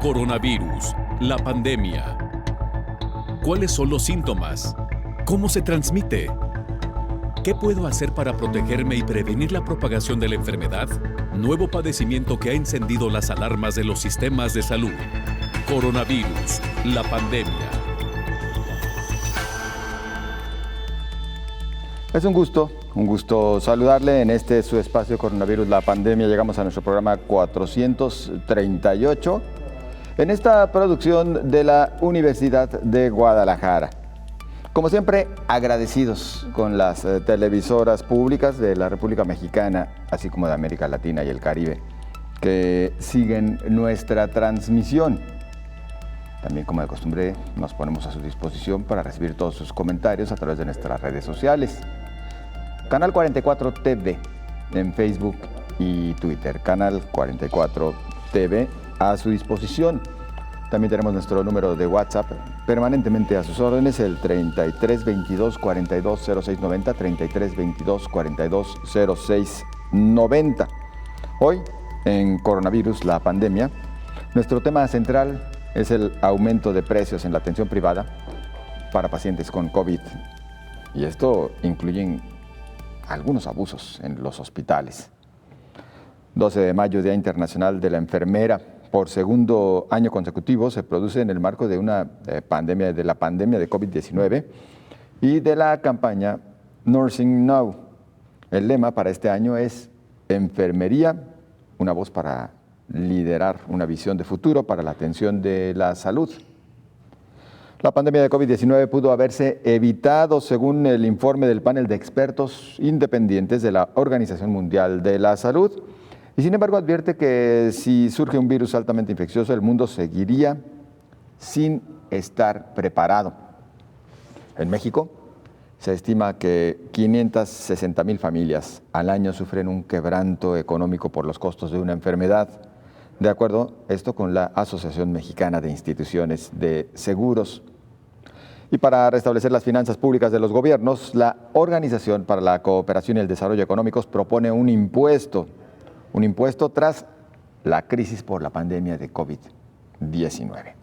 Coronavirus, la pandemia. ¿Cuáles son los síntomas? ¿Cómo se transmite? ¿Qué puedo hacer para protegerme y prevenir la propagación de la enfermedad? Nuevo padecimiento que ha encendido las alarmas de los sistemas de salud. Coronavirus, la pandemia. Es un gusto saludarle en este su espacio Coronavirus, la pandemia. Llegamos a nuestro programa 438 en esta producción de la Universidad de Guadalajara. Como siempre, agradecidos con las televisoras públicas de la República Mexicana, así como de América Latina y el Caribe, que siguen nuestra transmisión. También, como de costumbre, nos ponemos a su disposición para recibir todos sus comentarios a través de nuestras redes sociales. Canal 44 TV en Facebook y Twitter. Canal 44 TV a su disposición. También tenemos nuestro número de WhatsApp permanentemente a sus órdenes, el 33 22 42 06 90, 33 22 42 06 90. Hoy, en Coronavirus, la pandemia, nuestro tema central es el aumento de precios en la atención privada para pacientes con COVID. Y esto incluye algunos abusos en los hospitales. 12 de mayo, Día Internacional de la Enfermera. Por segundo año consecutivo se produce en el marco de una pandemia de COVID-19 y de la campaña Nursing Now. El lema para este año es Enfermería, una voz para liderar una visión de futuro para la atención de la salud. La pandemia de COVID-19 pudo haberse evitado, según el informe del panel de expertos independientes de la Organización Mundial de la Salud. Y sin embargo advierte que si surge un virus altamente infeccioso, el mundo seguiría sin estar preparado. En México se estima que 560,000 familias al año sufren un quebranto económico por los costos de una enfermedad. De acuerdo esto con la Asociación Mexicana de Instituciones de Seguros. Y para restablecer las finanzas públicas de los gobiernos, la Organización para la Cooperación y el Desarrollo Económicos propone un impuesto tras la crisis por la pandemia de COVID-19.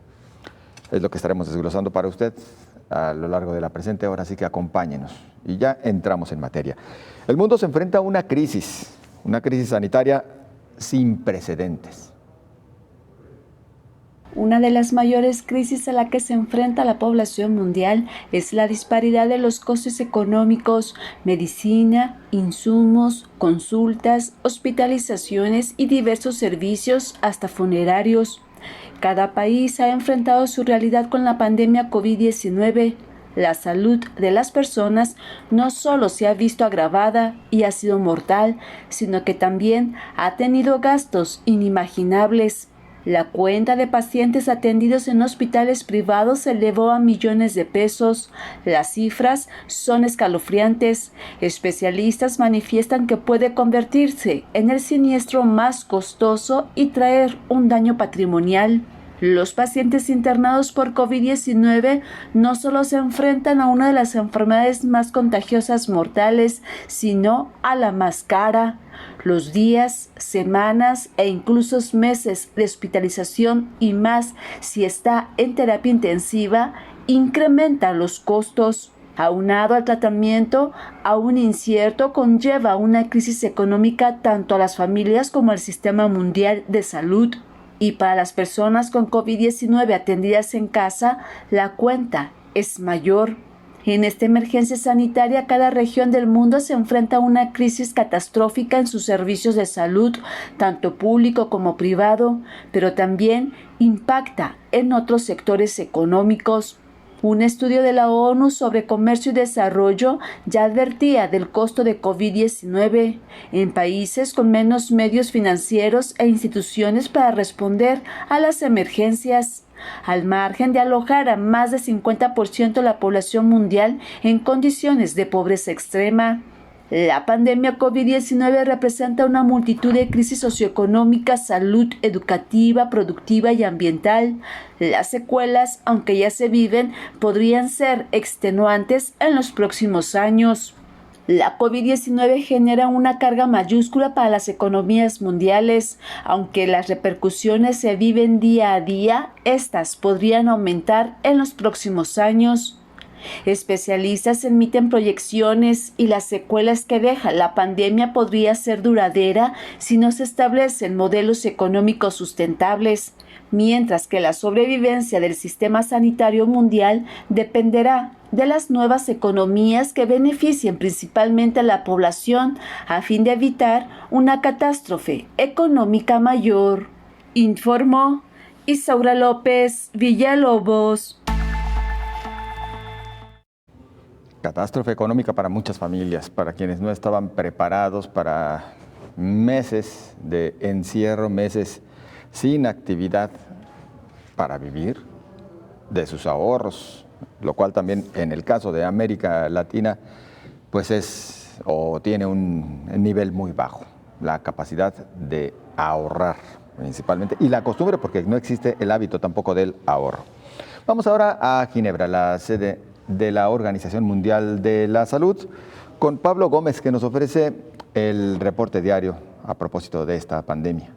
Es lo que estaremos desglosando para usted a lo largo de la presente hora, así que acompáñenos. Y ya entramos en materia. El mundo se enfrenta a una crisis sanitaria sin precedentes. Una de las mayores crisis a la que se enfrenta la población mundial es la disparidad de los costos económicos, medicina, insumos, consultas, hospitalizaciones y diversos servicios, hasta funerarios. Cada país ha enfrentado su realidad con la pandemia COVID-19. La salud de las personas no solo se ha visto agravada y ha sido mortal, sino que también ha tenido gastos inimaginables. La cuenta de pacientes atendidos en hospitales privados se elevó a millones de pesos. Las cifras son escalofriantes. Especialistas manifiestan que puede convertirse en el siniestro más costoso y traer un daño patrimonial. Los pacientes internados por COVID-19 no solo se enfrentan a una de las enfermedades más contagiosas mortales, sino a la más cara. Los días, semanas e incluso meses de hospitalización y más si está en terapia intensiva incrementan los costos. Aunado al tratamiento aún incierto, conlleva una crisis económica tanto a las familias como al sistema mundial de salud. Y para las personas con COVID-19 atendidas en casa, la cuenta es mayor. En esta emergencia sanitaria, cada región del mundo se enfrenta a una crisis catastrófica en sus servicios de salud, tanto público como privado, pero también impacta en otros sectores económicos. Un estudio de la ONU sobre comercio y desarrollo ya advertía del costo de COVID-19 en países con menos medios financieros e instituciones para responder a las emergencias. Al margen de alojar a más del 50% de la población mundial en condiciones de pobreza extrema. La pandemia COVID-19 representa una multitud de crisis socioeconómica, salud, educativa, productiva y ambiental. Las secuelas, aunque ya se viven, podrían ser extenuantes en los próximos años. La COVID-19 genera una carga mayúscula para las economías mundiales. Aunque las repercusiones se viven día a día, estas podrían aumentar en los próximos años. Especialistas emiten proyecciones y las secuelas que deja la pandemia podría ser duradera si no se establecen modelos económicos sustentables, mientras que la sobrevivencia del sistema sanitario mundial dependerá de las nuevas economías que beneficien principalmente a la población a fin de evitar una catástrofe económica mayor, informó Isaura López Villalobos. Catástrofe económica para muchas familias, para quienes no estaban preparados para meses de encierro, meses sin actividad para vivir de sus ahorros, lo cual también en el caso de América Latina pues es o tiene un nivel muy bajo, la capacidad de ahorrar principalmente y la costumbre, porque no existe el hábito tampoco del ahorro. Vamos ahora a Ginebra, la sede de la Organización Mundial de la Salud, con Pablo Gómez, que nos ofrece el reporte diario a propósito de esta pandemia.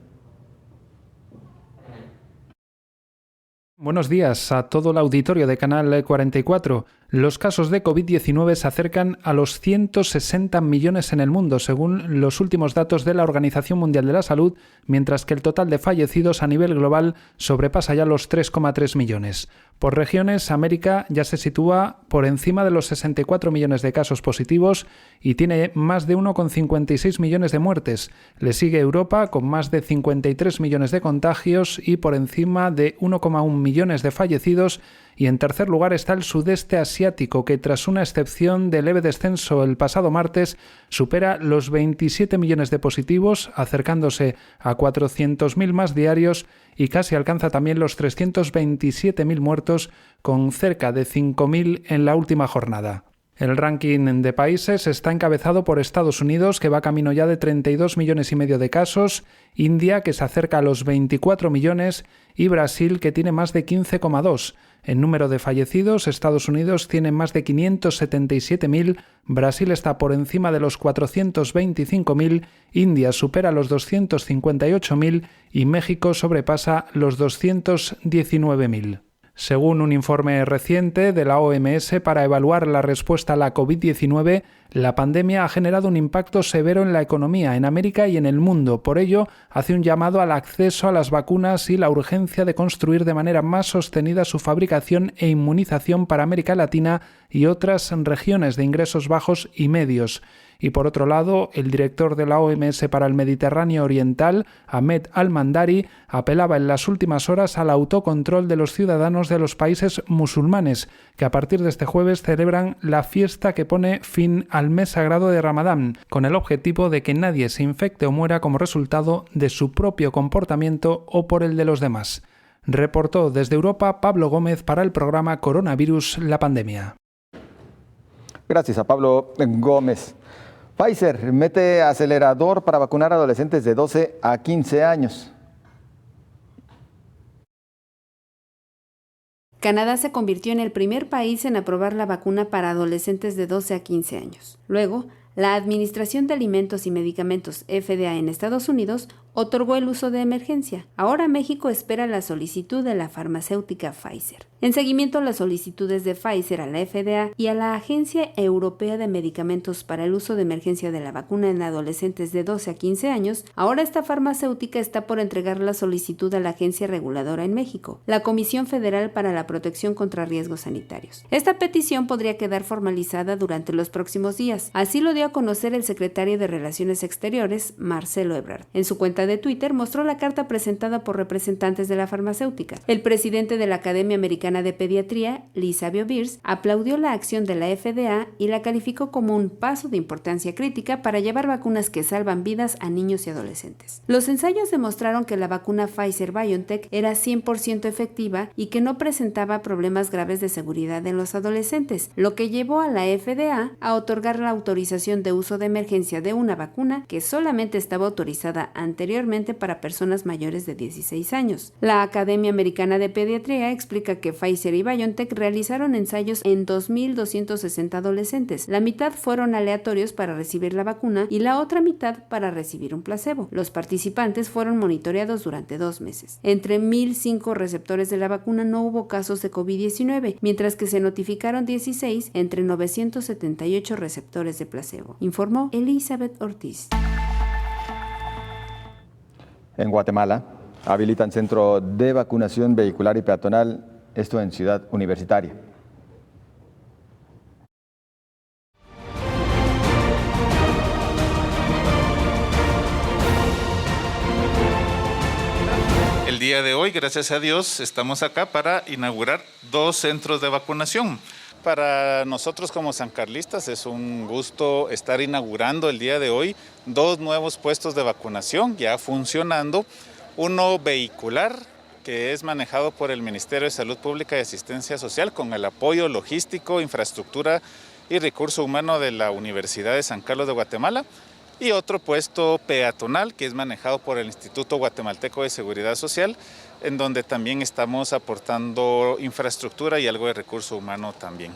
Buenos días a todo el auditorio de Canal 44. Los casos de COVID-19 se acercan a los 160 millones en el mundo, según los últimos datos de la Organización Mundial de la Salud, mientras que el total de fallecidos a nivel global sobrepasa ya los 3,3 millones. Por regiones, América ya se sitúa por encima de los 64 millones de casos positivos y tiene más de 1,56 millones de muertes. Le sigue Europa con más de 53 millones de contagios y por encima de 1,1 millones de fallecidos. Y en tercer lugar está el sudeste asiático, que tras una excepción de leve descenso el pasado martes, supera los 27 millones de positivos, acercándose a 400.000 más diarios y casi alcanza también los 327.000 muertos, con cerca de 5.000 en la última jornada. El ranking de países está encabezado por Estados Unidos, que va camino ya de 32 millones y medio de casos, India, que se acerca a los 24 millones, y Brasil, que tiene más de 15,2. En número de fallecidos, Estados Unidos tiene más de 577.000, Brasil está por encima de los 425.000, India supera los 258.000 y México sobrepasa los 219.000. Según un informe reciente de la OMS para evaluar la respuesta a la COVID-19, la pandemia ha generado un impacto severo en la economía en América y en el mundo. Por ello, hace un llamado al acceso a las vacunas y la urgencia de construir de manera más sostenida su fabricación e inmunización para América Latina y otras regiones de ingresos bajos y medios. Y por otro lado, el director de la OMS para el Mediterráneo Oriental, Ahmed Al-Mandari, apelaba en las últimas horas al autocontrol de los ciudadanos de los países musulmanes, que a partir de este jueves celebran la fiesta que pone fin al mes sagrado de Ramadán, con el objetivo de que nadie se infecte o muera como resultado de su propio comportamiento o por el de los demás. Reportó desde Europa Pablo Gómez para el programa Coronavirus, la pandemia. Gracias a Pablo Gómez. Pfizer mete acelerador para vacunar a adolescentes de 12 a 15 años. Canadá se convirtió en el primer país en aprobar la vacuna para adolescentes de 12 a 15 años. Luego, la Administración de Alimentos y Medicamentos, FDA, en Estados Unidos, otorgó el uso de emergencia. Ahora México espera la solicitud de la farmacéutica Pfizer. En seguimiento a las solicitudes de Pfizer a la FDA y a la Agencia Europea de Medicamentos para el uso de emergencia de la vacuna en adolescentes de 12 a 15 años, ahora esta farmacéutica está por entregar la solicitud a la agencia reguladora en México, la Comisión Federal para la Protección contra Riesgos Sanitarios. Esta petición podría quedar formalizada durante los próximos días. Así lo dio a conocer el secretario de Relaciones Exteriores, Marcelo Ebrard. En su cuenta de Twitter mostró la carta presentada por representantes de la farmacéutica. El presidente de la Academia Americana de Pediatría, Lisa Beers, aplaudió la acción de la FDA y la calificó como un paso de importancia crítica para llevar vacunas que salvan vidas a niños y adolescentes. Los ensayos demostraron que la vacuna Pfizer-BioNTech era 100% efectiva y que no presentaba problemas graves de seguridad en los adolescentes, lo que llevó a la FDA a otorgar la autorización de uso de emergencia de una vacuna que solamente estaba autorizada anteriormente posteriormente para personas mayores de 16 años. La Academia Americana de Pediatría explica que Pfizer y BioNTech realizaron ensayos en 2.260 adolescentes. La mitad fueron aleatorios para recibir la vacuna y la otra mitad para recibir un placebo. Los participantes fueron monitoreados durante 2 meses. Entre 1.005 receptores de la vacuna no hubo casos de COVID-19, mientras que se notificaron 16 entre 978 receptores de placebo, informó Elizabeth Ortiz. En Guatemala habilitan centro de vacunación vehicular y peatonal, esto en Ciudad Universitaria. El día de hoy, gracias a Dios, estamos acá para inaugurar 2 centros de vacunación. Para nosotros como sancarlistas es un gusto estar inaugurando el día de hoy 2 nuevos puestos de vacunación ya funcionando. Uno vehicular, que es manejado por el Ministerio de Salud Pública y Asistencia Social con el apoyo logístico, infraestructura y recurso humano de la Universidad de San Carlos de Guatemala. Y otro puesto peatonal que es manejado por el Instituto Guatemalteco de Seguridad Social, en donde también estamos aportando infraestructura y algo de recurso humano también.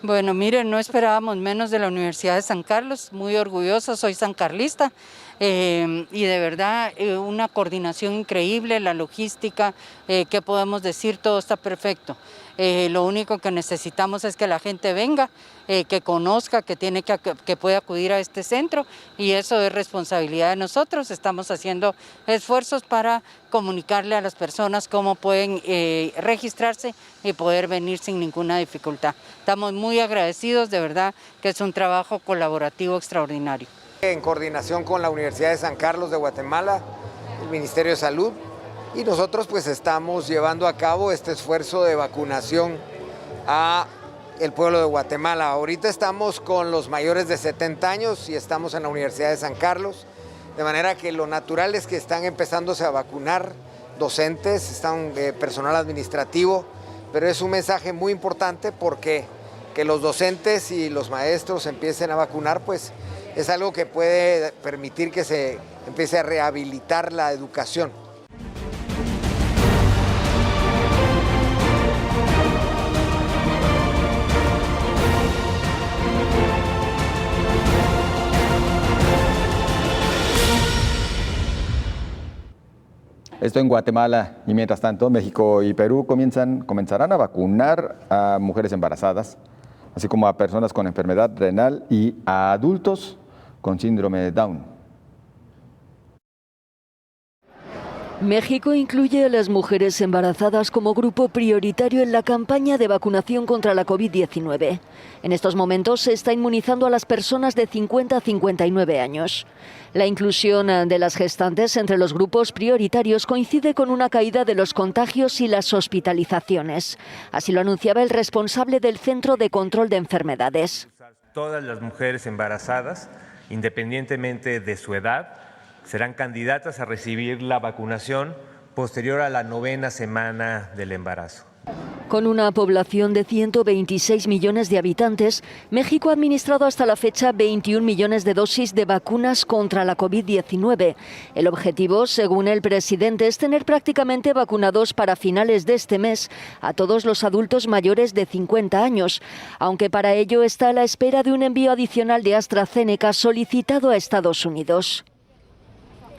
Bueno, miren, no esperábamos menos de la Universidad de San Carlos, muy orgullosa, soy sancarlista y de verdad una coordinación increíble, la logística, ¿qué podemos decir? Todo está perfecto. Lo único que necesitamos es que la gente venga, que conozca, que pueda acudir a este centro y eso es responsabilidad de nosotros. Estamos haciendo esfuerzos para comunicarle a las personas cómo pueden registrarse y poder venir sin ninguna dificultad. Estamos muy agradecidos, de verdad que es un trabajo colaborativo extraordinario. En coordinación con la Universidad de San Carlos de Guatemala, el Ministerio de Salud, y nosotros pues estamos llevando a cabo este esfuerzo de vacunación a el pueblo de Guatemala. Ahorita estamos con los mayores de 70 años y estamos en la Universidad de San Carlos, de manera que lo natural es que están empezándose a vacunar docentes, personal administrativo, pero es un mensaje muy importante porque que los docentes y los maestros empiecen a vacunar, pues es algo que puede permitir que se empiece a rehabilitar la educación. Esto en Guatemala y mientras tanto México y Perú comenzarán a vacunar a mujeres embarazadas, así como a personas con enfermedad renal y a adultos con síndrome de Down. México incluye a las mujeres embarazadas como grupo prioritario en la campaña de vacunación contra la COVID-19. En estos momentos se está inmunizando a las personas de 50 a 59 años. La inclusión de las gestantes entre los grupos prioritarios coincide con una caída de los contagios y las hospitalizaciones. Así lo anunciaba el responsable del Centro de Control de Enfermedades. Todas las mujeres embarazadas, independientemente de su edad, serán candidatas a recibir la vacunación posterior a la 9ª semana del embarazo. Con una población de 126 millones de habitantes, México ha administrado hasta la fecha 21 millones de dosis de vacunas contra la COVID-19. El objetivo, según el presidente, es tener prácticamente vacunados para finales de este mes a todos los adultos mayores de 50 años, aunque para ello está a la espera de un envío adicional de AstraZeneca solicitado a Estados Unidos.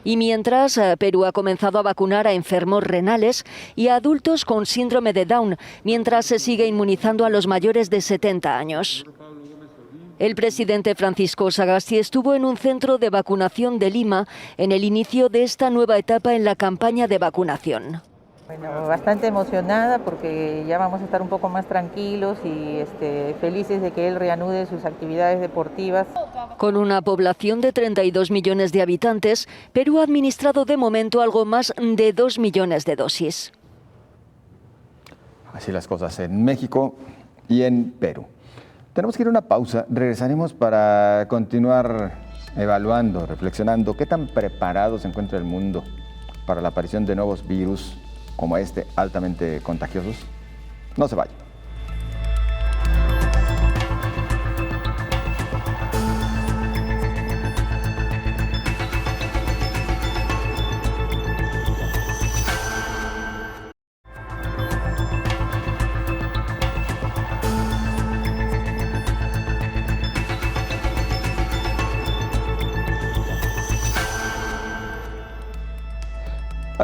Y mientras, Perú ha comenzado a vacunar a enfermos renales y a adultos con síndrome de Down, mientras se sigue inmunizando a los mayores de 70 años. El presidente Francisco Sagasti estuvo en un centro de vacunación de Lima en el inicio de esta nueva etapa en la campaña de vacunación. Bueno, bastante emocionada porque ya vamos a estar un poco más tranquilos y felices de que él reanude sus actividades deportivas. Con una población de 32 millones de habitantes, Perú ha administrado de momento algo más de 2 millones de dosis. Así las cosas en México y en Perú. Tenemos que ir a una pausa, regresaremos para continuar evaluando, reflexionando qué tan preparado se encuentra el mundo para la aparición de nuevos virus como este, altamente contagiosos. No se vayan.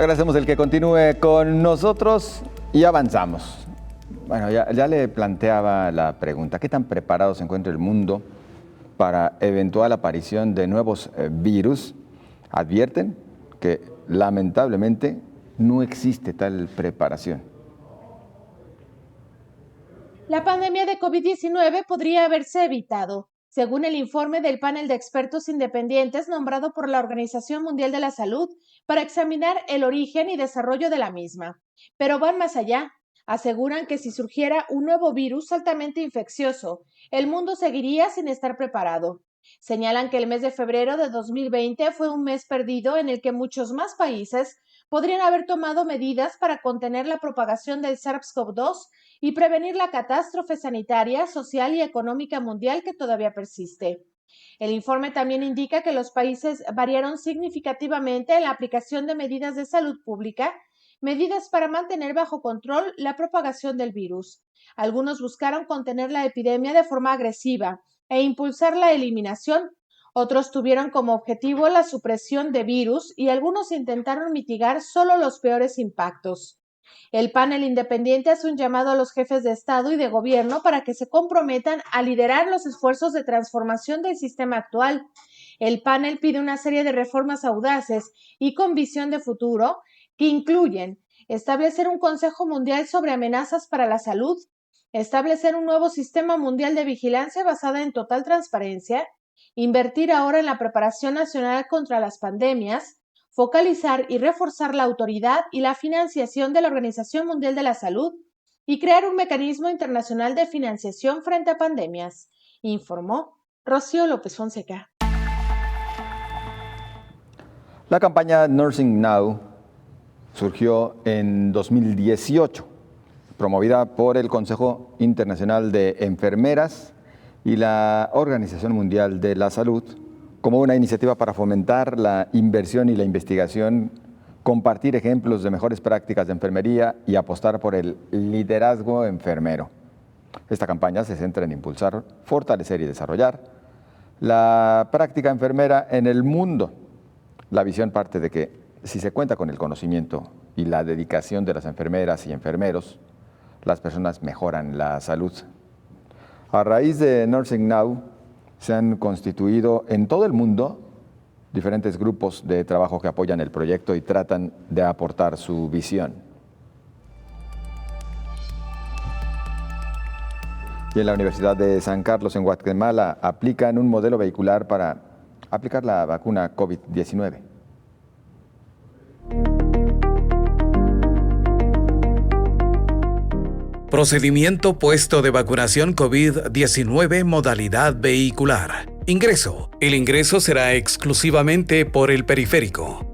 Agradecemos el que continúe con nosotros y avanzamos. Bueno, ya le planteaba la pregunta, ¿qué tan preparado se encuentra el mundo para eventual aparición de nuevos virus? Advierten que lamentablemente no existe tal preparación. La pandemia de COVID-19 podría haberse evitado, según el informe del panel de expertos independientes nombrado por la Organización Mundial de la Salud para examinar el origen y desarrollo de la misma. Pero van más allá. Aseguran que si surgiera un nuevo virus altamente infeccioso, el mundo seguiría sin estar preparado. Señalan que el mes de febrero de 2020 fue un mes perdido en el que muchos más países podrían haber tomado medidas para contener la propagación del SARS-CoV-2 y prevenir la catástrofe sanitaria, social y económica mundial que todavía persiste. El informe también indica que los países variaron significativamente en la aplicación de medidas de salud pública, medidas para mantener bajo control la propagación del virus. Algunos buscaron contener la epidemia de forma agresiva e impulsar la eliminación. Otros tuvieron como objetivo la supresión de virus y algunos intentaron mitigar solo los peores impactos. El panel independiente hace un llamado a los jefes de Estado y de Gobierno para que se comprometan a liderar los esfuerzos de transformación del sistema actual. El panel pide una serie de reformas audaces y con visión de futuro que incluyen establecer un Consejo Mundial sobre amenazas para la salud, establecer un nuevo sistema mundial de vigilancia basada en total transparencia, invertir ahora en la preparación nacional contra las pandemias, focalizar y reforzar la autoridad y la financiación de la Organización Mundial de la Salud y crear un mecanismo internacional de financiación frente a pandemias, informó Rocío López Fonseca. La campaña Nursing Now surgió en 2018, promovida por el Consejo Internacional de Enfermeras y la Organización Mundial de la Salud, como una iniciativa para fomentar la inversión y la investigación, compartir ejemplos de mejores prácticas de enfermería y apostar por el liderazgo enfermero. Esta campaña se centra en impulsar, fortalecer y desarrollar la práctica enfermera en el mundo. La visión parte de que si se cuenta con el conocimiento y la dedicación de las enfermeras y enfermeros, las personas mejoran la salud. A raíz de Nursing Now, se han constituido en todo el mundo diferentes grupos de trabajo que apoyan el proyecto y tratan de aportar su visión. Y en la Universidad de San Carlos, en Guatemala, aplican un modelo vehicular para aplicar la vacuna COVID-19. Procedimiento puesto de vacunación COVID-19 modalidad vehicular. Ingreso. El ingreso será exclusivamente por el periférico.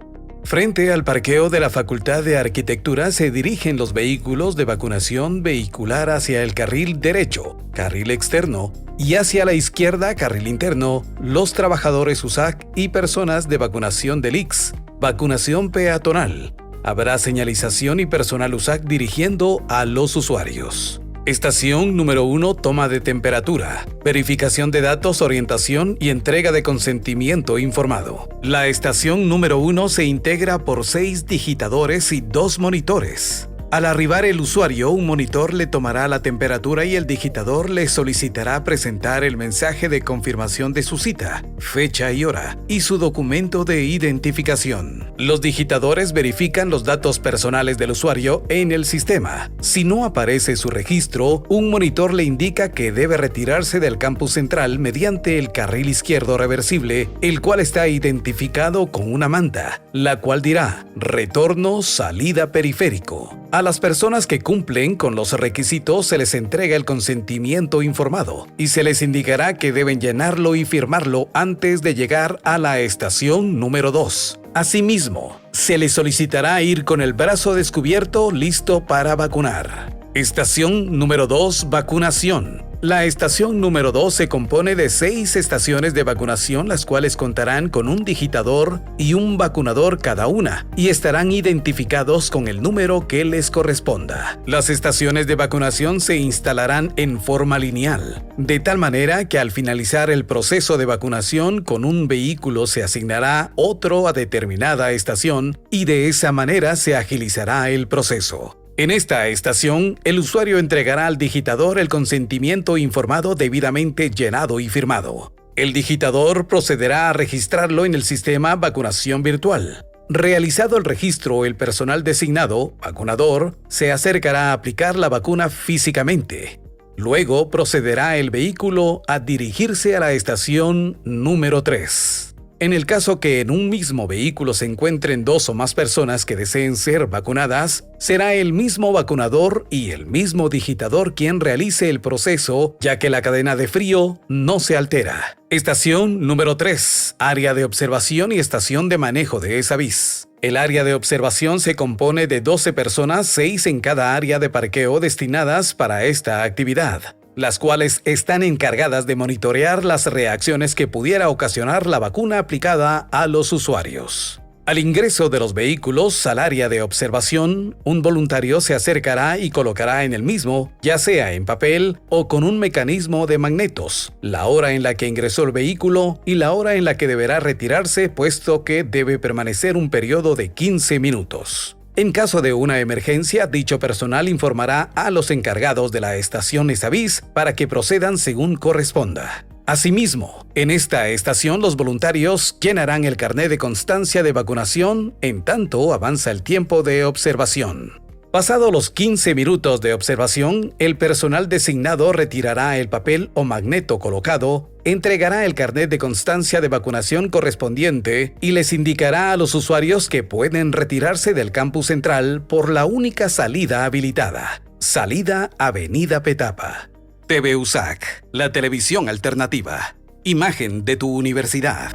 Frente al parqueo de la Facultad de Arquitectura se dirigen los vehículos de vacunación vehicular hacia el carril derecho, carril externo, y hacia la izquierda, carril interno, los trabajadores USAC y personas de vacunación del ICS. Vacunación peatonal. Habrá señalización y personal USAC dirigiendo a los usuarios. Estación número 1, toma de temperatura, verificación de datos, orientación y entrega de consentimiento informado. La estación número 1 se integra por 6 digitadores y 2 monitores. Al arribar el usuario, un monitor le tomará la temperatura y el digitador le solicitará presentar el mensaje de confirmación de su cita, fecha y hora, y su documento de identificación. Los digitadores verifican los datos personales del usuario en el sistema. Si no aparece su registro, un monitor le indica que debe retirarse del campus central mediante el carril izquierdo reversible, el cual está identificado con una manta, la cual dirá retorno salida periférico. A las personas que cumplen con los requisitos se les entrega el consentimiento informado y se les indicará que deben llenarlo y firmarlo antes de llegar a la estación número 2. Asimismo, se les solicitará ir con el brazo descubierto listo para vacunar. Estación número 2, vacunación. La estación número 2 se compone de 6 estaciones de vacunación, las cuales contarán con un digitador y un vacunador cada una, y estarán identificados con el número que les corresponda. Las estaciones de vacunación se instalarán en forma lineal, de tal manera que al finalizar el proceso de vacunación con un vehículo se asignará otro a determinada estación y de esa manera se agilizará el proceso. En esta estación, el usuario entregará al digitador el consentimiento informado debidamente llenado y firmado. El digitador procederá a registrarlo en el sistema vacunación virtual. Realizado el registro, el personal designado, vacunador, se acercará a aplicar la vacuna físicamente. Luego procederá el vehículo a dirigirse a la estación número 3. En el caso que en un mismo vehículo se encuentren 2 o más personas que deseen ser vacunadas, será el mismo vacunador y el mismo digitador quien realice el proceso, ya que la cadena de frío no se altera. Estación número 3. Área de observación y estación de manejo de esa vis. El área de observación se compone de 12 personas, 6 en cada área de parqueo destinadas para esta actividad, las cuales están encargadas de monitorear las reacciones que pudiera ocasionar la vacuna aplicada a los usuarios. Al ingreso de los vehículos al área de observación, un voluntario se acercará y colocará en el mismo, ya sea en papel o con un mecanismo de magnetos, la hora en la que ingresó el vehículo y la hora en la que deberá retirarse, puesto que debe permanecer un periodo de 15 minutos. En caso de una emergencia, dicho personal informará a los encargados de la estación Esavis para que procedan según corresponda. Asimismo, en esta estación los voluntarios llenarán el carné de constancia de vacunación en tanto avanza el tiempo de observación. Pasados los 15 minutos de observación, el personal designado retirará el papel o magneto colocado, entregará el carnet de constancia de vacunación correspondiente y les indicará a los usuarios que pueden retirarse del campus central por la única salida habilitada: salida Avenida Petapa. TV USAC, la televisión alternativa. Imagen de tu universidad.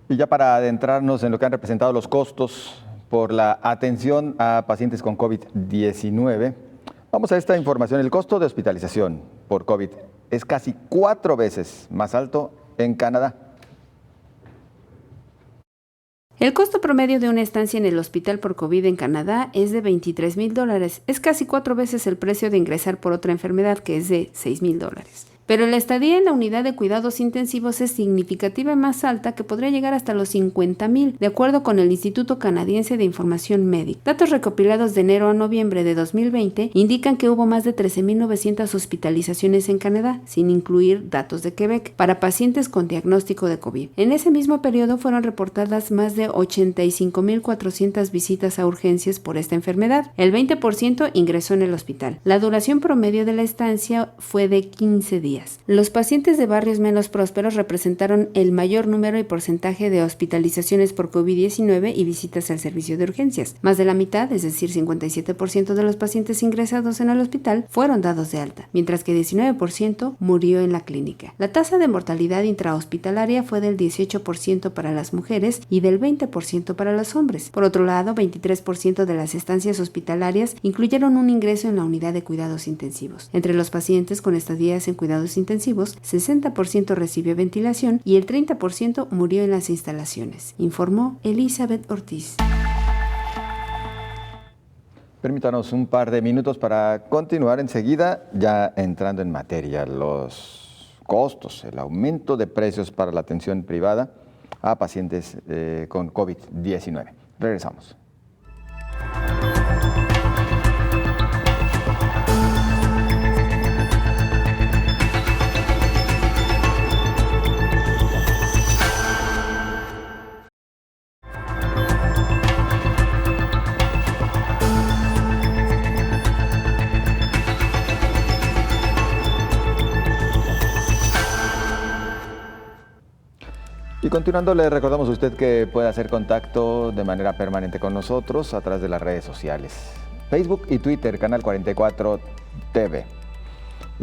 Y ya para adentrarnos en lo que han representado los costos por la atención a pacientes con COVID-19, vamos a esta información. El costo de hospitalización por COVID es casi 4 veces más alto en Canadá. El costo promedio de una estancia en el hospital por COVID en Canadá es de $23,000. Es casi 4 veces el precio de ingresar por otra enfermedad, que es de $6,000. Pero la estadía en la unidad de cuidados intensivos es significativa y más alta, que podría llegar hasta los $50,000, de acuerdo con el Instituto Canadiense de Información Médica. Datos recopilados de enero a noviembre de 2020 indican que hubo más de 13,900 hospitalizaciones en Canadá, sin incluir datos de Quebec, para pacientes con diagnóstico de COVID. En ese mismo periodo fueron reportadas más de 85,400 visitas a urgencias por esta enfermedad. El 20% ingresó en el hospital. La duración promedio de la estancia fue de 15 días. Los pacientes de barrios menos prósperos representaron el mayor número y porcentaje de hospitalizaciones por COVID-19 y visitas al servicio de urgencias. Más de la mitad, es decir, 57% de los pacientes ingresados en el hospital fueron dados de alta, mientras que 19% murió en la clínica. La tasa de mortalidad intrahospitalaria fue del 18% para las mujeres y del 20% para los hombres. Por otro lado, 23% de las estancias hospitalarias incluyeron un ingreso en la unidad de cuidados intensivos. Entre los pacientes con estadías en cuidados intensivos, 60% recibió ventilación y el 30% murió en las instalaciones, informó Elizabeth Ortiz. Permítanos un par de minutos para continuar enseguida, ya entrando en materia, los costos, el aumento de precios para la atención privada a pacientes con COVID-19. Regresamos. Y continuando, le recordamos a usted que puede hacer contacto de manera permanente con nosotros a través de las redes sociales, Facebook y Twitter, Canal 44 TV.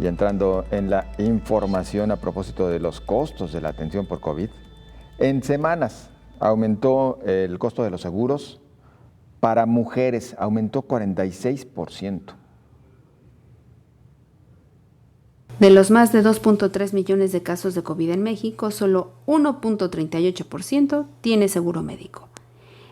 Y entrando en la información a propósito de los costos de la atención por COVID, en semanas aumentó el costo de los seguros para mujeres, aumentó 46%. De los más de 2.3 millones de casos de COVID en México, solo 1.38% tiene seguro médico.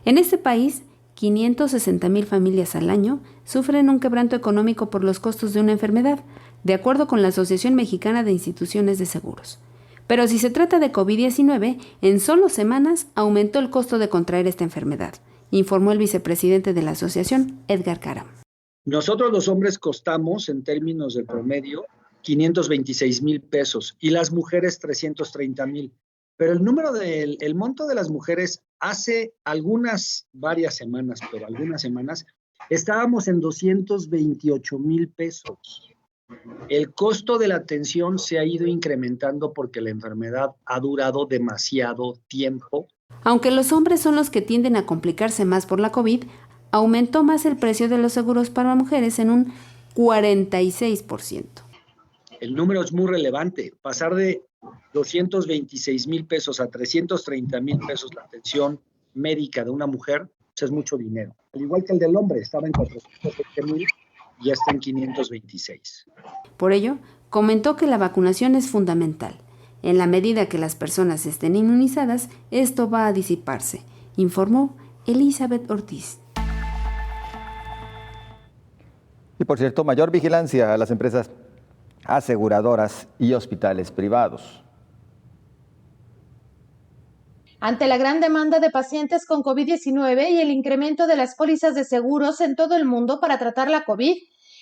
En este país, 560,000 familias al año sufren un quebranto económico por los costos de una enfermedad, de acuerdo con la Asociación Mexicana de Instituciones de Seguros. Pero si se trata de COVID-19, en solo semanas aumentó el costo de contraer esta enfermedad, informó el vicepresidente de la asociación, Edgar Caram. Nosotros los hombres costamos, en términos del promedio, 526,000 pesos y las mujeres 330,000. Pero el monto de las mujeres hace varias semanas, estábamos en 228,000 pesos. El costo de la atención se ha ido incrementando porque la enfermedad ha durado demasiado tiempo. Aunque los hombres son los que tienden a complicarse más por la COVID, aumentó más el precio de los seguros para mujeres en un 46%. El número es muy relevante. Pasar de 226,000 pesos a 330,000 pesos la atención médica de una mujer, pues es mucho dinero. Al igual que el del hombre, estaba en 420,000 y ya está en 526. Por ello, comentó que la vacunación es fundamental. En la medida que las personas estén inmunizadas, esto va a disiparse, informó Elizabeth Ortiz. Y por cierto, mayor vigilancia a las empresas aseguradoras y hospitales privados. Ante la gran demanda de pacientes con COVID-19 y el incremento de las pólizas de seguros en todo el mundo para tratar la COVID,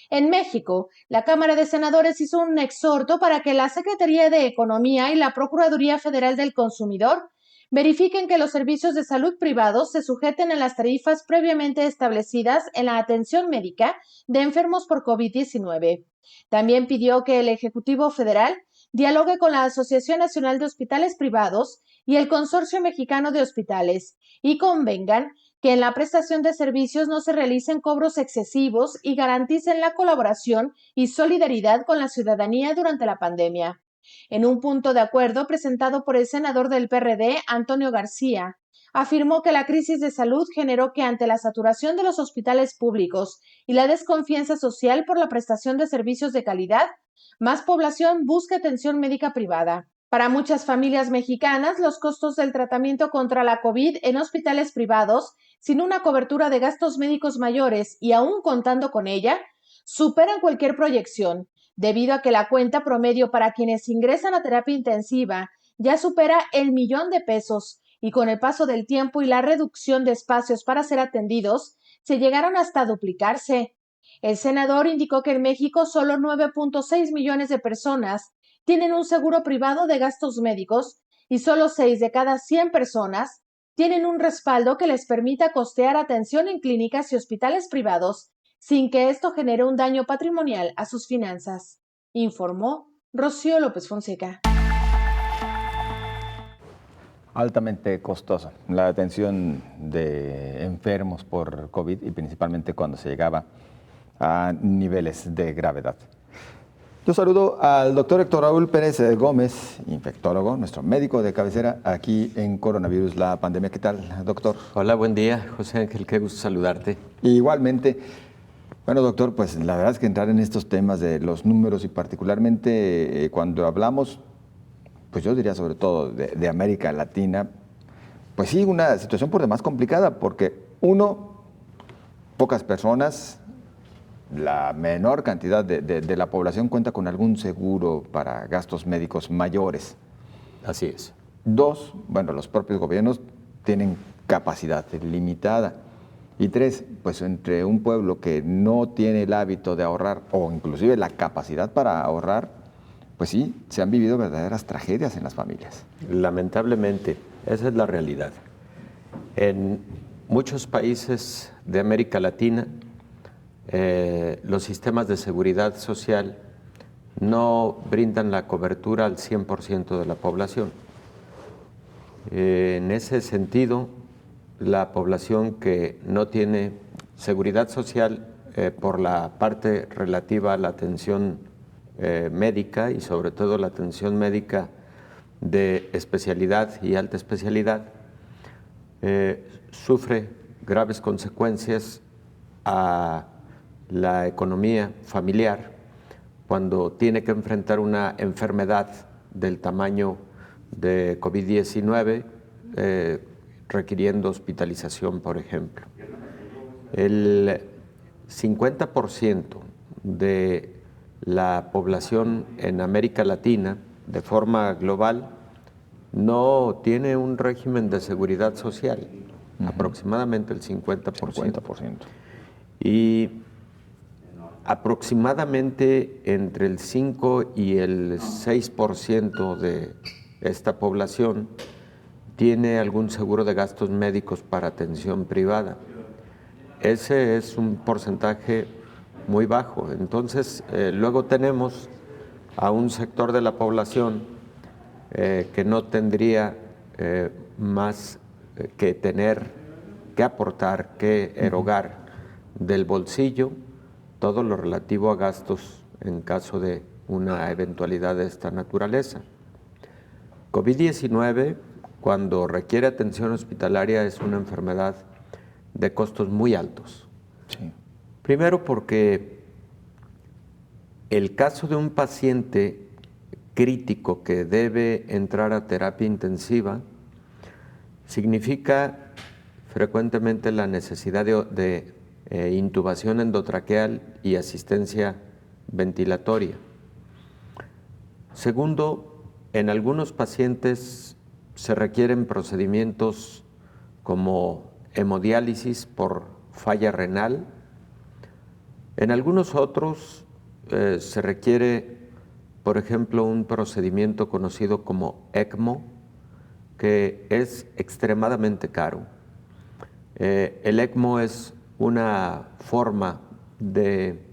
en México, la Cámara de Senadores hizo un exhorto para que la Secretaría de Economía y la Procuraduría Federal del Consumidor verifiquen que los servicios de salud privados se sujeten a las tarifas previamente establecidas en la atención médica de enfermos por COVID-19. También pidió que el Ejecutivo Federal dialogue con la Asociación Nacional de Hospitales Privados y el Consorcio Mexicano de Hospitales y convengan que en la prestación de servicios no se realicen cobros excesivos y garanticen la colaboración y solidaridad con la ciudadanía durante la pandemia. En un punto de acuerdo presentado por el senador del PRD, Antonio García, afirmó que la crisis de salud generó que ante la saturación de los hospitales públicos y la desconfianza social por la prestación de servicios de calidad, más población busca atención médica privada. Para muchas familias mexicanas, los costos del tratamiento contra la COVID en hospitales privados, sin una cobertura de gastos médicos mayores y aún contando con ella, superan cualquier proyección, debido a que la cuenta promedio para quienes ingresan a terapia intensiva ya supera el 1,000,000 de pesos y con el paso del tiempo y la reducción de espacios para ser atendidos, se llegaron hasta a duplicarse. El senador indicó que en México solo 9.6 millones de personas tienen un seguro privado de gastos médicos y solo 6 de cada 100 personas tienen un respaldo que les permita costear atención en clínicas y hospitales privados sin que esto genere un daño patrimonial a sus finanzas, informó Rocío López Fonseca. Altamente costosa la atención de enfermos por COVID y principalmente cuando se llegaba a niveles de gravedad. Yo saludo al doctor Héctor Raúl Pérez Gómez, infectólogo, nuestro médico de cabecera aquí en Coronavirus, la pandemia. ¿Qué tal, doctor? Hola, buen día, José Ángel, qué gusto saludarte. Igualmente. Bueno, doctor, pues la verdad es que entrar en estos temas de los números y particularmente cuando hablamos, pues yo diría sobre todo de América Latina, pues sí, una situación por demás complicada porque pocas personas, la menor cantidad de la población cuenta con algún seguro para gastos médicos mayores. Así es. 2, bueno, los propios gobiernos tienen capacidad limitada. Y 3, pues entre un pueblo que no tiene el hábito de ahorrar o inclusive la capacidad para ahorrar, pues sí, se han vivido verdaderas tragedias en las familias. Lamentablemente, esa es la realidad. En muchos países de América Latina, los sistemas de seguridad social no brindan la cobertura al 100% de la población. En ese sentido, la población que no tiene seguridad social por la parte relativa a la atención médica y sobre todo la atención médica de especialidad y alta especialidad, sufre graves consecuencias a la economía familiar cuando tiene que enfrentar una enfermedad del tamaño de COVID-19, requiriendo hospitalización, por ejemplo. El 50% de la población en América Latina, de forma global, no tiene un régimen de seguridad social, aproximadamente el 50%. Y aproximadamente entre el 5 y el 6% de esta población tiene algún seguro de gastos médicos para atención privada. Ese es un porcentaje muy bajo. Entonces, luego tenemos a un sector de la población que no tendría más que tener, que aportar, que erogar del bolsillo todo lo relativo a gastos en caso de una eventualidad de esta naturaleza. COVID-19, cuando requiere atención hospitalaria, es una enfermedad de costos muy altos. Sí. Primero porque el caso de un paciente crítico que debe entrar a terapia intensiva significa frecuentemente la necesidad de intubación endotraqueal y asistencia ventilatoria. Segundo, en algunos pacientes se requieren procedimientos como hemodiálisis por falla renal. En algunos otros se requiere, por ejemplo, un procedimiento conocido como ECMO, que es extremadamente caro. El ECMO es una forma de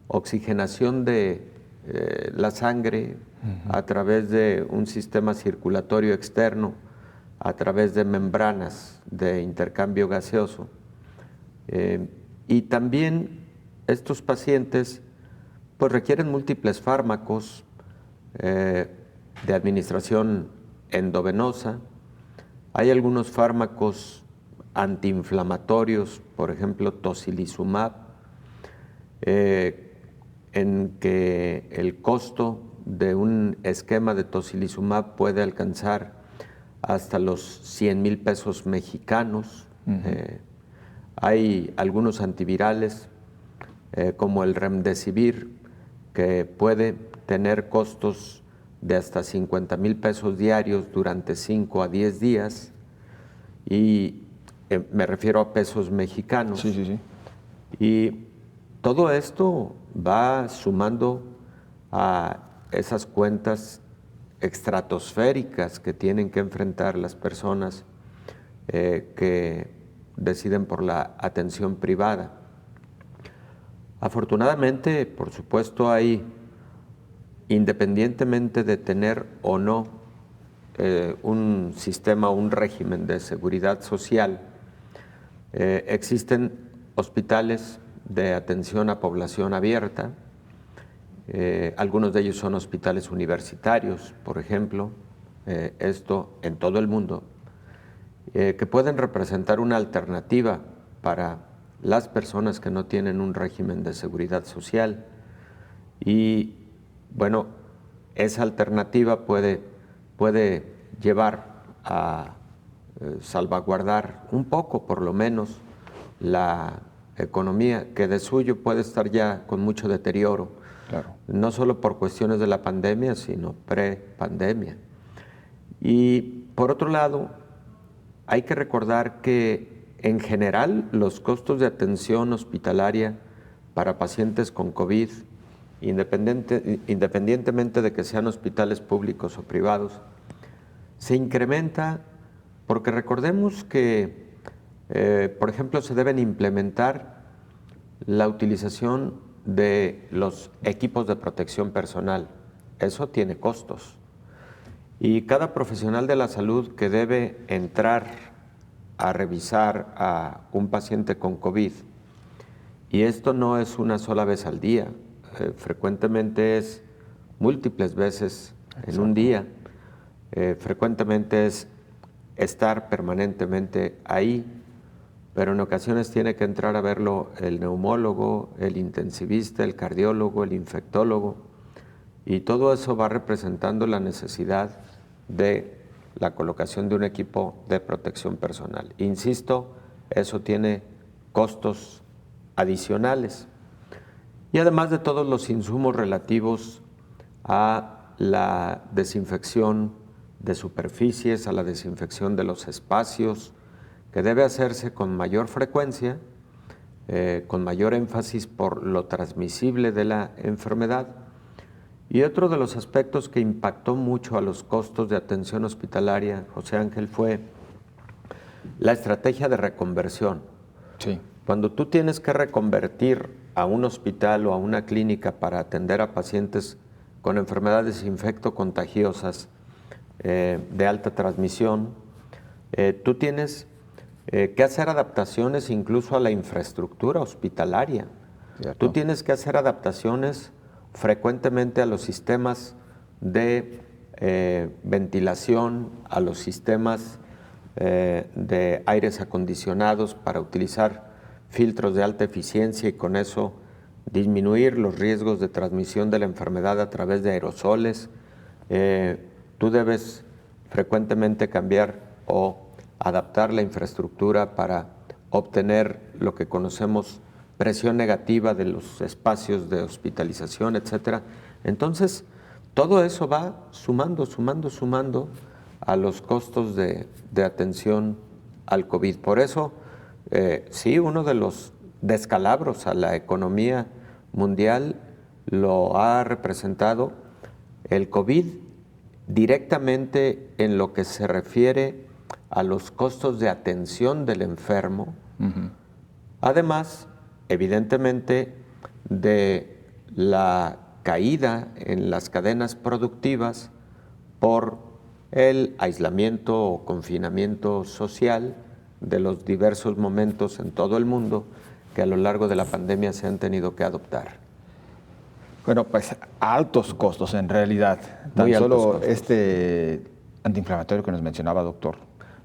oxigenación de la sangre a través de un sistema circulatorio externo, a través de membranas de intercambio gaseoso. Y también estos pacientes pues, requieren múltiples fármacos de administración endovenosa. Hay algunos fármacos antiinflamatorios, por ejemplo, tocilizumab, en que el costo de un esquema de tocilizumab puede alcanzar hasta los 100,000 pesos mexicanos. Hay algunos antivirales, como el remdesivir, que puede tener costos de hasta 50,000 pesos diarios durante 5 a 10 días, y me refiero a pesos mexicanos. Sí. Y todo esto va sumando a esas cuentas estratosféricas que tienen que enfrentar las personas que deciden por la atención privada. Afortunadamente, por supuesto, hay, independientemente de tener o no un sistema, un régimen de seguridad social, existen hospitales de atención a población abierta. Algunos de ellos son hospitales universitarios, por ejemplo, esto en todo el mundo, que pueden representar una alternativa para las personas que no tienen un régimen de seguridad social. Y bueno, esa alternativa puede llevar a salvaguardar un poco, por lo menos, la economía, que de suyo puede estar ya con mucho deterioro, claro, no solo por cuestiones de la pandemia, sino pre-pandemia. Y por otro lado, hay que recordar que en general los costos de atención hospitalaria para pacientes con COVID, independientemente de que sean hospitales públicos o privados, se incrementa porque recordemos que, por ejemplo, se deben implementar la utilización de los equipos de protección personal. Eso tiene costos. Y cada profesional de la salud que debe entrar a revisar a un paciente con COVID, y esto no es una sola vez al día, frecuentemente es múltiples veces en un día. Frecuentemente es estar permanentemente ahí, pero en ocasiones tiene que entrar a verlo el neumólogo, el intensivista, el cardiólogo, el infectólogo, y todo eso va representando la necesidad de la colocación de un equipo de protección personal. Insisto, eso tiene costos adicionales. Y además de todos los insumos relativos a la desinfección de superficies, a la desinfección de los espacios, que debe hacerse con mayor frecuencia, con mayor énfasis por lo transmisible de la enfermedad. Y otro de los aspectos que impactó mucho a los costos de atención hospitalaria, José Ángel, fue la estrategia de reconversión. Sí. Cuando tú tienes que reconvertir a un hospital o a una clínica para atender a pacientes con enfermedades infectocontagiosas de alta transmisión, tú tienes que hacer adaptaciones incluso a la infraestructura hospitalaria. ¿Cierto? Tú tienes que hacer adaptaciones frecuentemente a los sistemas de ventilación, a los sistemas de aires acondicionados para utilizar filtros de alta eficiencia y con eso disminuir los riesgos de transmisión de la enfermedad a través de aerosoles. Tú debes frecuentemente cambiar o adaptar la infraestructura para obtener lo que conocemos presión negativa de los espacios de hospitalización, etcétera. Entonces, todo eso va sumando a los costos de atención al COVID. Por eso, sí, uno de los descalabros a la economía mundial lo ha representado el COVID directamente en lo que se refiere a los costos de atención del enfermo. Además, evidentemente, de la caída en las cadenas productivas por el aislamiento o confinamiento social de los diversos momentos en todo el mundo que a lo largo de la pandemia se han tenido que adoptar. Bueno, pues altos costos en realidad. Tan Muy solo altos costos. Este antiinflamatorio que nos mencionaba, doctor,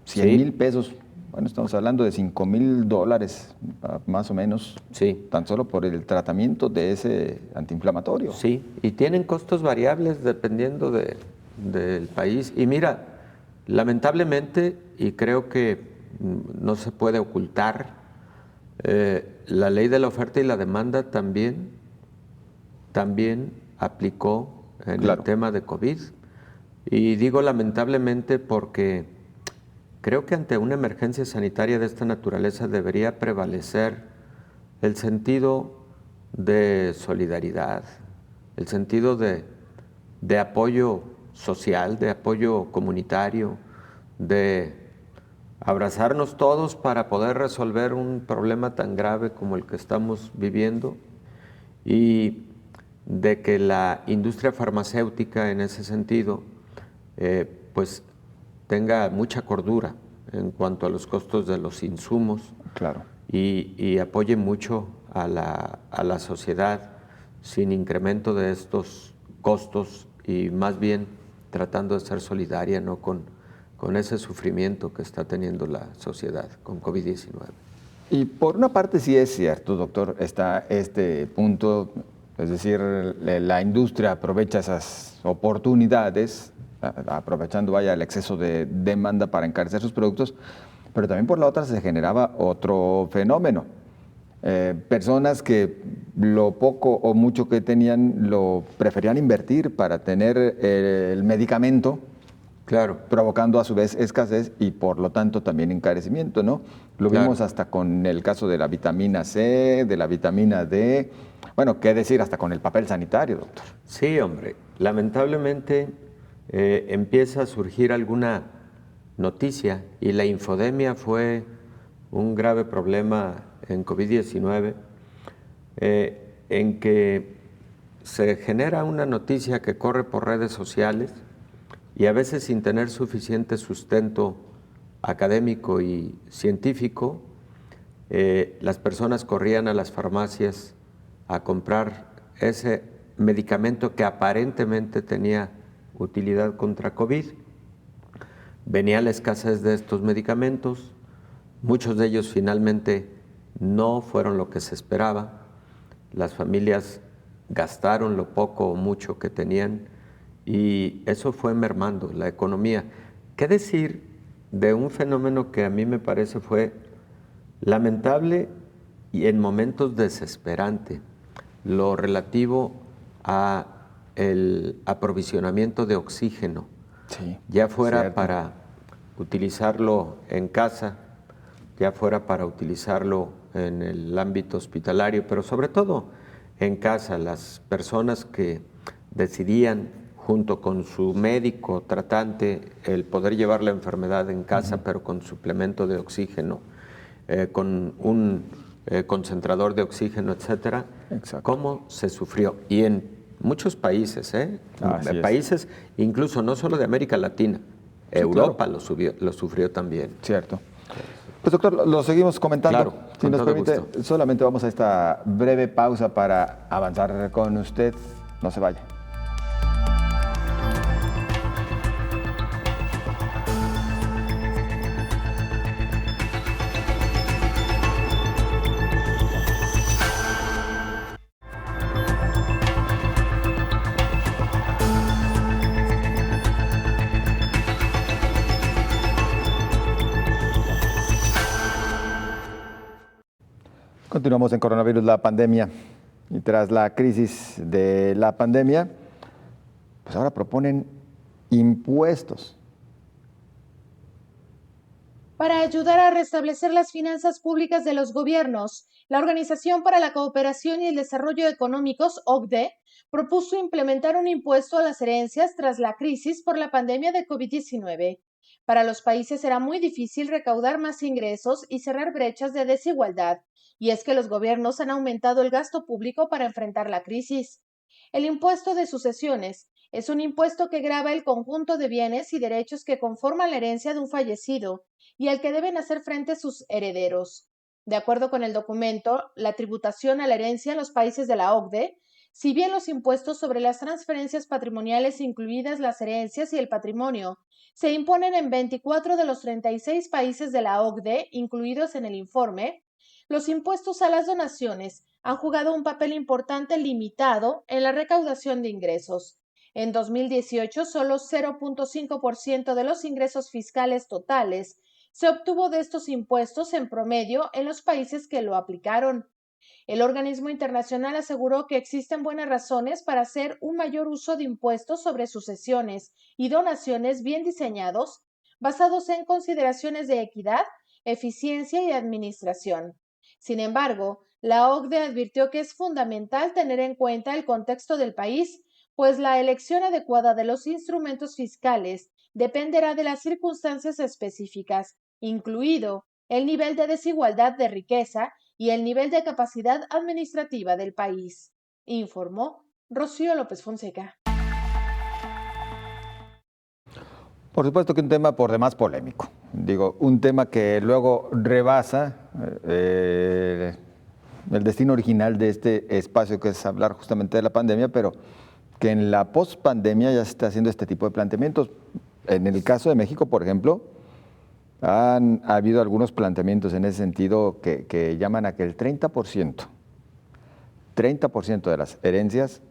100,000 pesos. Bueno, estamos hablando de $5,000 más o menos, sí, tan solo por el tratamiento de ese antiinflamatorio. Sí, y tienen costos variables dependiendo del país. Y mira, lamentablemente, y creo que no se puede ocultar, la ley de la oferta y la demanda también aplicó en el tema de COVID. Y digo lamentablemente porque creo que ante una emergencia sanitaria de esta naturaleza debería prevalecer el sentido de solidaridad, el sentido de apoyo social, de apoyo comunitario, de abrazarnos todos para poder resolver un problema tan grave como el que estamos viviendo, y de que la industria farmacéutica en ese sentido pues tenga mucha cordura en cuanto a los costos de los insumos. Claro. Y apoye mucho a la sociedad sin incremento de estos costos y más bien tratando de ser solidaria, ¿no?, con ese sufrimiento que está teniendo la sociedad con COVID-19. Y por una parte sí es cierto, doctor, está este punto, es decir, la industria aprovecha esas oportunidades, aprovechando el exceso de demanda para encarecer sus productos, pero también por la otra se generaba otro fenómeno. Personas que lo poco o mucho que tenían lo preferían invertir para tener el medicamento, claro, provocando a su vez escasez y por lo tanto también encarecimiento, ¿no? Lo vimos hasta con el caso de la vitamina C, de la vitamina D, bueno, qué decir hasta con el papel sanitario, doctor. Sí, hombre, lamentablemente empieza a surgir alguna noticia y la infodemia fue un grave problema en COVID-19, en que se genera una noticia que corre por redes sociales y a veces sin tener suficiente sustento académico y científico, las personas corrían a las farmacias a comprar ese medicamento que aparentemente tenía utilidad contra COVID. Venía la escasez de estos medicamentos, muchos de ellos finalmente no fueron lo que se esperaba, las familias gastaron lo poco o mucho que tenían y eso fue mermando la economía. ¿Qué decir de un fenómeno que a mí me parece fue lamentable y en momentos desesperante, lo relativo a el aprovisionamiento de oxígeno, ya fuera para utilizarlo en casa, ya fuera para utilizarlo en el ámbito hospitalario, pero sobre todo en casa, las personas que decidían junto con su médico tratante el poder llevar la enfermedad en casa, pero con suplemento de oxígeno, con un concentrador de oxígeno, etcétera, cómo se sufrió. Y en muchos países, países incluso no solo de América Latina, Europa claro. lo sufrió también. Cierto. Pues doctor, lo seguimos comentando. Claro, si nos permite, gusto. solamente vamos a esta breve pausa para avanzar con usted. No se vaya. Continuamos en Coronavirus, la pandemia. Y tras la crisis de la pandemia, pues ahora proponen impuestos. Para ayudar a restablecer las finanzas públicas de los gobiernos, la Organización para la Cooperación y el Desarrollo Económicos, OCDE, propuso implementar un impuesto a las herencias tras la crisis por la pandemia de COVID-19. Para los países será muy difícil recaudar más ingresos y cerrar brechas de desigualdad. Y es que los gobiernos han aumentado el gasto público para enfrentar la crisis. El impuesto de sucesiones es un impuesto que grava el conjunto de bienes y derechos que conforman la herencia de un fallecido y al que deben hacer frente sus herederos. De acuerdo con el documento, la tributación a la herencia en los países de la OCDE, si bien los impuestos sobre las transferencias patrimoniales, incluidas las herencias y el patrimonio, se imponen en 24 de los 36 países de la OCDE incluidos en el informe, los impuestos a las donaciones han jugado un papel importante limitado en la recaudación de ingresos. En 2018, solo 0.5% de los ingresos fiscales totales se obtuvo de estos impuestos en promedio en los países que lo aplicaron. El organismo internacional aseguró que existen buenas razones para hacer un mayor uso de impuestos sobre sucesiones y donaciones bien diseñados, basados en consideraciones de equidad, eficiencia y administración. Sin embargo, la OCDE advirtió que es fundamental tener en cuenta el contexto del país, pues la elección adecuada de los instrumentos fiscales dependerá de las circunstancias específicas, incluido el nivel de desigualdad de riqueza y el nivel de capacidad administrativa del país, informó Rocío López Fonseca. Por supuesto que un tema por demás polémico. Digo, un tema que luego rebasa el destino original de este espacio, que es hablar justamente de la pandemia, pero que en la pospandemia ya se está haciendo este tipo de planteamientos. En el caso de México, por ejemplo, ha habido algunos planteamientos en ese sentido que llaman a que el 30% de las herencias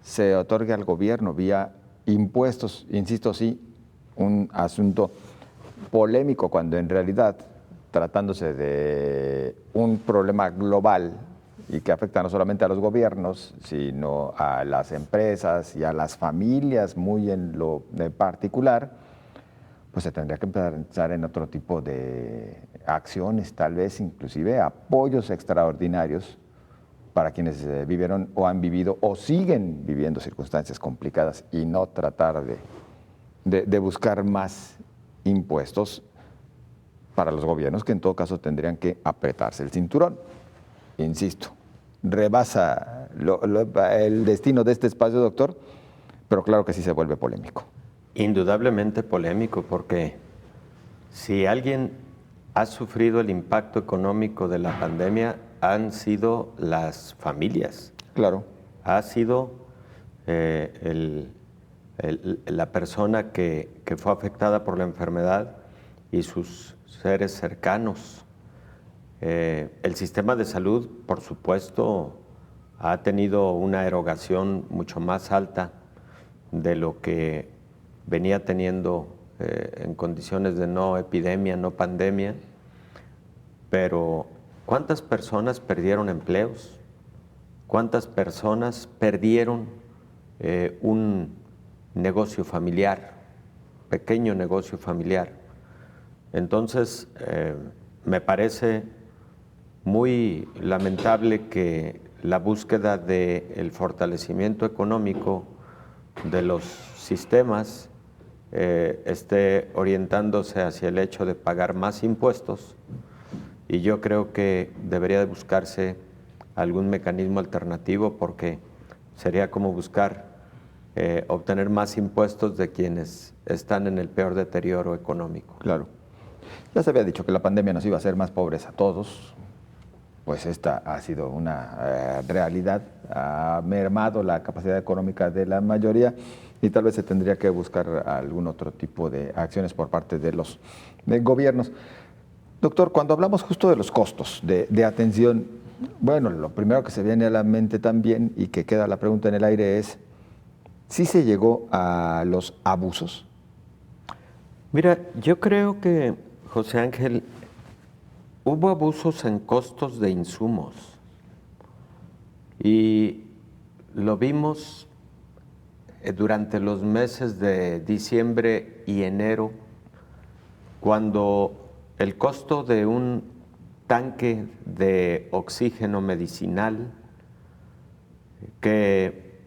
se otorgue al gobierno vía impuestos, insisto, sí, un asunto polémico cuando en realidad, tratándose de un problema global y que afecta no solamente a los gobiernos, sino a las empresas y a las familias muy en lo particular, pues se tendría que pensar en otro tipo de acciones, tal vez inclusive apoyos extraordinarios para quienes vivieron o han vivido o siguen viviendo circunstancias complicadas y no tratar de buscar más impuestos para los gobiernos que en todo caso tendrían que apretarse el cinturón. Insisto, rebasa el destino de este espacio, doctor, pero claro que sí se vuelve polémico. Indudablemente polémico, porque si alguien ha sufrido el impacto económico de la pandemia han sido las familias. Claro. Ha sido la persona que fue afectada por la enfermedad y sus seres cercanos. El sistema de salud, por supuesto, ha tenido una erogación mucho más alta de lo que venía teniendo en condiciones de no epidemia, no pandemia, pero ¿cuántas personas perdieron empleos? ¿Cuántas personas perdieron un negocio familiar, pequeño negocio familiar? Entonces, me parece muy lamentable que la búsqueda del fortalecimiento económico de los sistemas esté orientándose hacia el hecho de pagar más impuestos, y yo creo que debería de buscarse algún mecanismo alternativo, porque sería como buscar obtener más impuestos de quienes están en el peor deterioro económico. Claro. Ya se había dicho que la pandemia nos iba a hacer más pobres a todos. Pues esta ha sido una realidad, ha mermado la capacidad económica de la mayoría y tal vez se tendría que buscar algún otro tipo de acciones por parte de los gobiernos. Doctor, cuando hablamos justo de los costos de atención, bueno, lo primero que se viene a la mente también y que queda la pregunta en el aire es, ¿sí se llegó a los abusos? Mira, yo creo que, José Ángel, hubo abusos en costos de insumos y lo vimos durante los meses de diciembre y enero, cuando el costo de un tanque de oxígeno medicinal que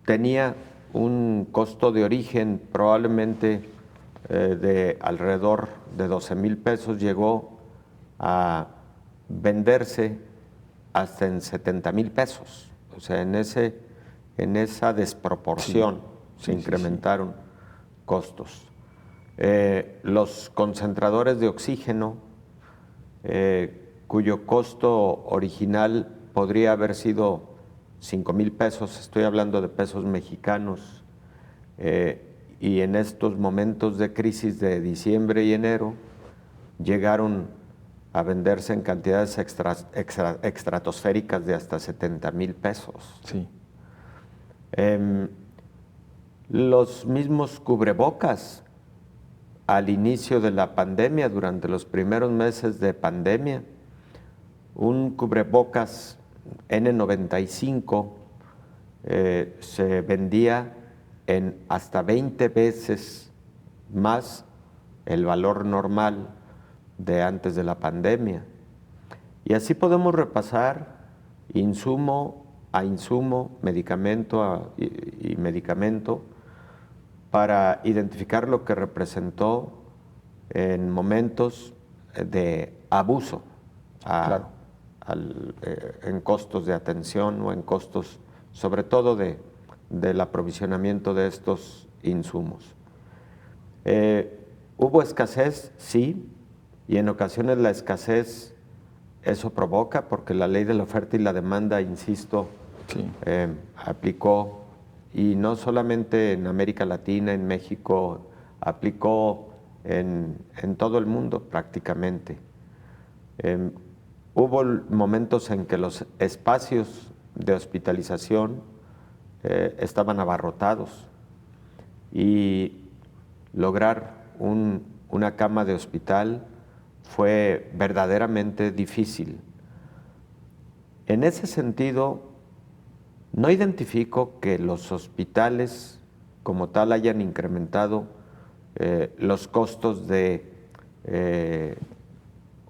tenía un costo de origen probablemente de alrededor de 12,000 pesos llegó a venderse hasta en 70,000 pesos. O sea, en esa desproporción se incrementaron costos. Los concentradores de oxígeno, cuyo costo original podría haber sido 5,000 pesos, estoy hablando de pesos mexicanos, y en estos momentos de crisis de diciembre y enero llegaron a venderse en cantidades estratosféricas de hasta 70,000 pesos. Sí. Los mismos cubrebocas al inicio de la pandemia, durante los primeros meses de pandemia, un cubrebocas N95 se vendía en hasta 20 veces más el valor normal de antes de la pandemia. Y así podemos repasar insumo a insumo, medicamento y medicamento, para identificar lo que representó en momentos de abuso en costos de atención o en costos, sobre todo del aprovisionamiento de estos insumos. ¿Hubo escasez? Sí, y en ocasiones la escasez eso provoca, porque la ley de la oferta y la demanda, insisto, aplicó, y no solamente en América Latina, en México, aplicó en todo el mundo prácticamente. Hubo momentos en que los espacios de hospitalización estaban abarrotados y lograr una cama de hospital fue verdaderamente difícil. En ese sentido, no identifico que los hospitales como tal hayan incrementado los costos de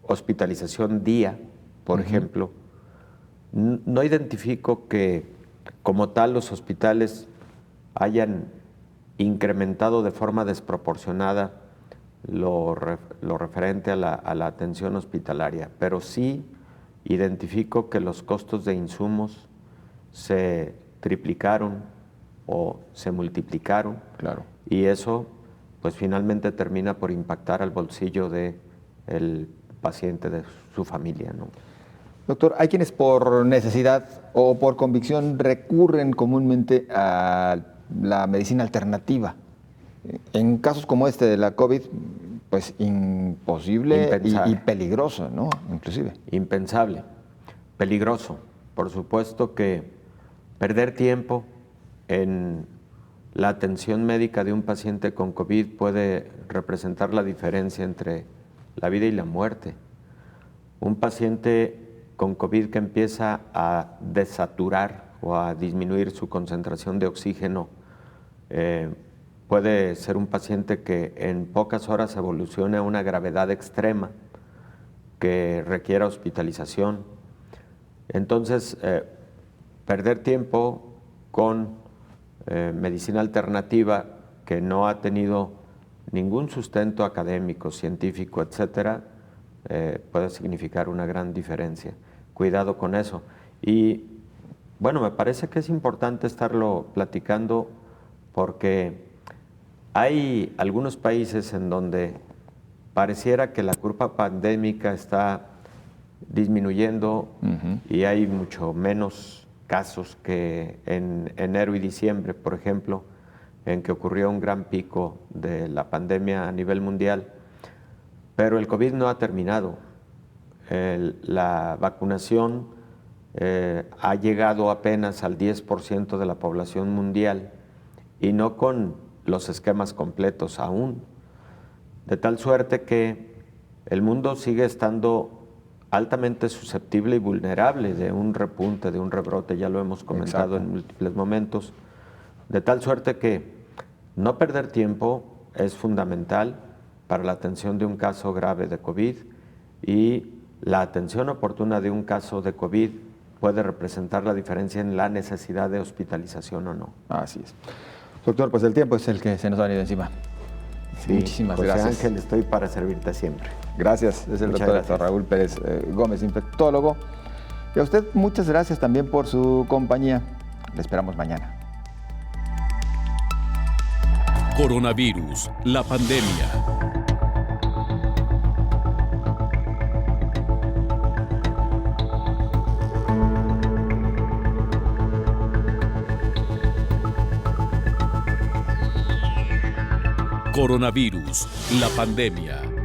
hospitalización día, por ejemplo. No identifico que como tal los hospitales hayan incrementado de forma desproporcionada lo referente a la atención hospitalaria, pero sí identifico que los costos de insumos se triplicaron o se multiplicaron, y eso pues finalmente termina por impactar al bolsillo del paciente, de su familia, ¿no? Doctor, hay quienes por necesidad o por convicción recurren comúnmente a la medicina alternativa. En casos como este de la COVID, pues imposible y peligroso, ¿no? Inclusive. Impensable, peligroso. Por supuesto que perder tiempo en la atención médica de un paciente con COVID puede representar la diferencia entre la vida y la muerte. Un paciente con COVID que empieza a desaturar o a disminuir su concentración de oxígeno puede ser un paciente que en pocas horas evolucione a una gravedad extrema que requiera hospitalización. Entonces, perder tiempo con medicina alternativa que no ha tenido ningún sustento académico, científico, etcétera, puede significar una gran diferencia. Cuidado con eso. Y bueno, me parece que es importante estarlo platicando porque hay algunos países en donde pareciera que la curva pandémica está disminuyendo y hay mucho menos casos que en enero y diciembre, por ejemplo, en que ocurrió un gran pico de la pandemia a nivel mundial, pero el COVID no ha terminado. La vacunación ha llegado apenas al 10% de la población mundial y no con los esquemas completos aún, de tal suerte que el mundo sigue estando altamente susceptible y vulnerable de un repunte, de un rebrote, ya lo hemos comentado en múltiples momentos, de tal suerte que no perder tiempo es fundamental para la atención de un caso grave de COVID y la atención oportuna de un caso de COVID puede representar la diferencia en la necesidad de hospitalización o no. Así es. Doctor, pues el tiempo es el que se nos ha venido encima. Sí, muchísimas José gracias. Ángel, estoy para servirte siempre. Gracias, es el Muchas doctor Raúl Pérez Gómez, infectólogo. Y a usted muchas gracias también por su compañía. Le esperamos mañana. Coronavirus, la pandemia. Coronavirus, la pandemia.